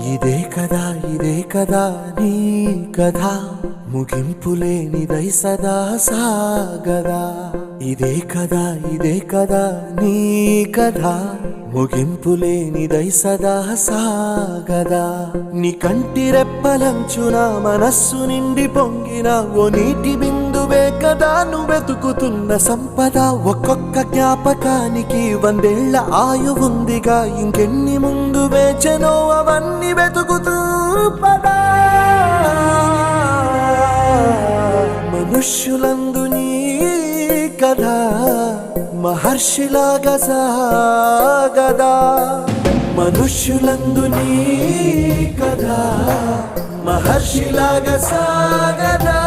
ఇదే కదా నీ కథ ముగింపులేనిదై సదా సాగదా ఇదే కదా నీ కథ ముగింపులేనిదై సదా సాగదా నీ కంటి రెప్పలంచున మనస్సు నిండి పొంగిన ఓ నీటి బిందువే కదా నువ్వెతుకుతున్న సంపద ఒక్కొక్క జ్ఞాపకానికి 100 ఏళ్ల ఆయువుందిగా ఇంకెన్ని ముందు వేచనో అవన్నీ వెతుకుతూ పదా మనుష్యులందు నీ కథ మహర్షిలాగా సాగదా మనుష్యులందు నీ కథ మహర్షిలాగా సాగదా